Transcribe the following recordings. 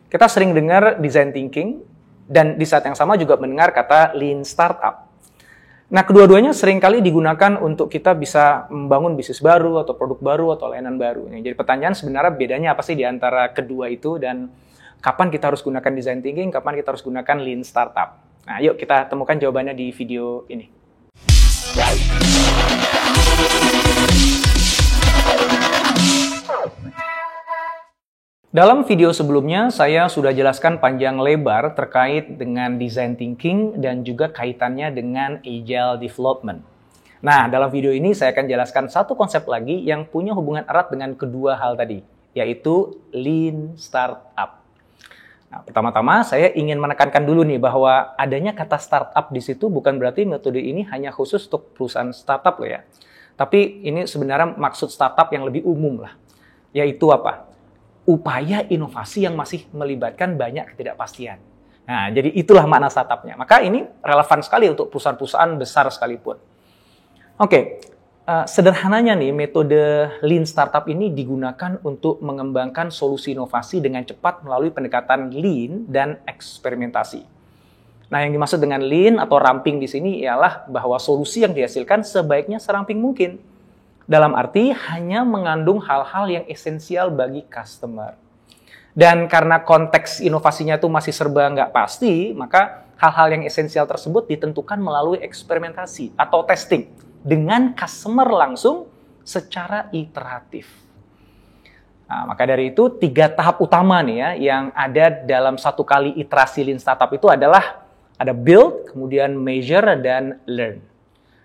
Kita sering dengar design thinking, dan di saat yang sama juga mendengar kata lean startup. Nah, kedua-duanya seringkali digunakan untuk kita bisa membangun bisnis baru, atau produk baru, atau layanan baru. Jadi pertanyaan sebenarnya bedanya apa sih di antara kedua itu, dan kapan kita harus gunakan design thinking, kapan kita harus gunakan lean startup. Nah, yuk kita temukan jawabannya di video ini. Dalam video sebelumnya, saya sudah jelaskan panjang lebar terkait dengan design thinking dan juga kaitannya dengan agile development. Nah, dalam video ini saya akan jelaskan satu konsep lagi yang punya hubungan erat dengan kedua hal tadi, yaitu lean startup. Nah, pertama-tama saya ingin menekankan dulu nih bahwa adanya kata startup di situ bukan berarti metode ini hanya khusus untuk perusahaan startup loh ya. Tapi ini sebenarnya maksud startup yang lebih umum lah, yaitu apa? Upaya inovasi yang masih melibatkan banyak ketidakpastian. Nah, jadi itulah makna startupnya. Maka ini relevan sekali untuk perusahaan-perusahaan besar sekalipun. Oke, sederhananya nih, metode lean startup ini digunakan untuk mengembangkan solusi inovasi dengan cepat melalui pendekatan lean dan eksperimentasi. Nah, yang dimaksud dengan lean atau ramping di sini ialah bahwa solusi yang dihasilkan sebaiknya seramping mungkin. Dalam arti hanya mengandung hal-hal yang esensial bagi customer. Dan karena konteks inovasinya itu masih serba nggak pasti, maka hal-hal yang esensial tersebut ditentukan melalui eksperimentasi atau testing dengan customer langsung secara iteratif. Nah, maka dari itu 3 tahap utama nih ya yang ada dalam satu kali iterasi lean startup itu adalah ada build, kemudian measure, dan learn.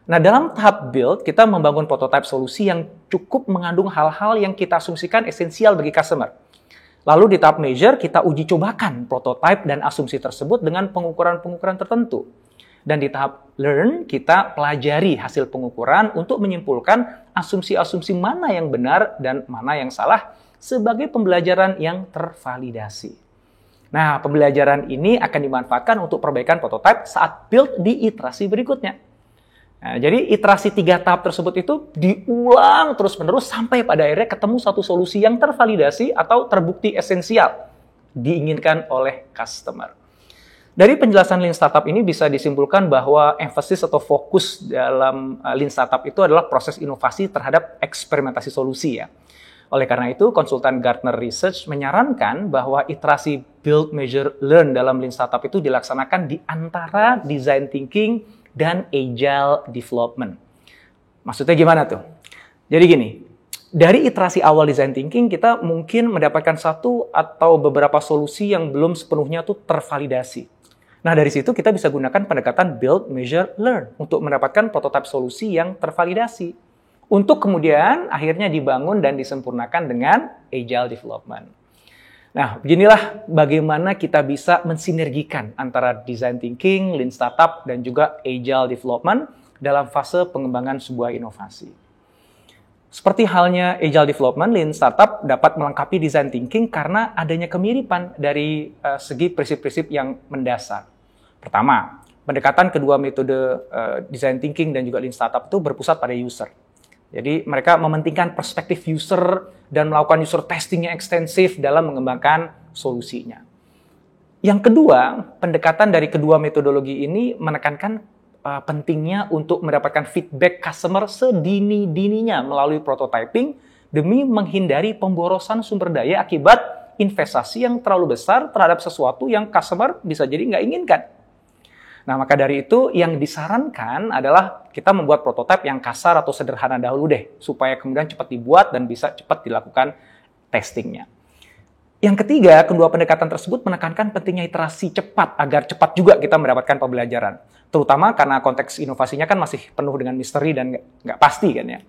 Nah, dalam tahap build, kita membangun prototipe solusi yang cukup mengandung hal-hal yang kita asumsikan esensial bagi customer. Lalu di tahap measure, kita uji cobakan prototipe dan asumsi tersebut dengan pengukuran-pengukuran tertentu. Dan di tahap learn, kita pelajari hasil pengukuran untuk menyimpulkan asumsi-asumsi mana yang benar dan mana yang salah sebagai pembelajaran yang tervalidasi. Nah, pembelajaran ini akan dimanfaatkan untuk perbaikan prototipe saat build di iterasi berikutnya. Nah, jadi iterasi 3 tahap tersebut itu diulang terus-menerus sampai pada akhirnya ketemu satu solusi yang tervalidasi atau terbukti esensial diinginkan oleh customer. Dari penjelasan lean startup ini bisa disimpulkan bahwa emphasis atau fokus dalam lean startup itu adalah proses inovasi terhadap eksperimentasi solusi ya. Oleh karena itu, konsultan Gartner Research menyarankan bahwa iterasi build, measure, learn dalam lean startup itu dilaksanakan di antara design thinking dan agile development. Maksudnya gimana tuh? Jadi gini, dari iterasi awal design thinking kita mungkin mendapatkan satu atau beberapa solusi yang belum sepenuhnya tuh tervalidasi. Nah, dari situ kita bisa gunakan pendekatan build, measure, learn untuk mendapatkan prototipe solusi yang tervalidasi. Untuk kemudian akhirnya dibangun dan disempurnakan dengan agile development. Nah, beginilah bagaimana kita bisa mensinergikan antara design thinking, lean startup, dan juga agile development dalam fase pengembangan sebuah inovasi. Seperti halnya agile development, lean startup dapat melengkapi design thinking karena adanya kemiripan dari segi prinsip-prinsip yang mendasar. Pertama, pendekatan kedua metode design thinking dan juga lean startup itu berpusat pada user. Jadi mereka mementingkan perspektif user dan melakukan user testing yang ekstensif dalam mengembangkan solusinya. Yang kedua, pendekatan dari kedua metodologi ini menekankan pentingnya untuk mendapatkan feedback customer sedini-dininya melalui prototyping demi menghindari pemborosan sumber daya akibat investasi yang terlalu besar terhadap sesuatu yang customer bisa jadi nggak inginkan. Nah, maka dari itu yang disarankan adalah kita membuat prototipe yang kasar atau sederhana dahulu deh, supaya kemudian cepat dibuat dan bisa cepat dilakukan testingnya. Yang ketiga, kedua pendekatan tersebut menekankan pentingnya iterasi cepat, agar cepat juga kita mendapatkan pembelajaran. Terutama karena konteks inovasinya kan masih penuh dengan misteri dan nggak pasti kan ya.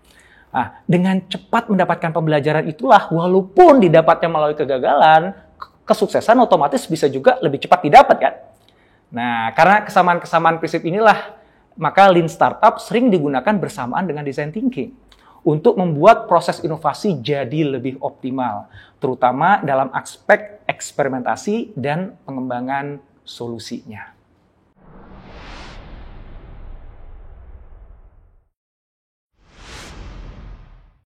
Nah, dengan cepat mendapatkan pembelajaran itulah, walaupun didapatnya melalui kegagalan, kesuksesan otomatis bisa juga lebih cepat didapat kan. Nah, karena kesamaan-kesamaan prinsip inilah, maka lean startup sering digunakan bersamaan dengan design thinking untuk membuat proses inovasi jadi lebih optimal, terutama dalam aspek eksperimentasi dan pengembangan solusinya.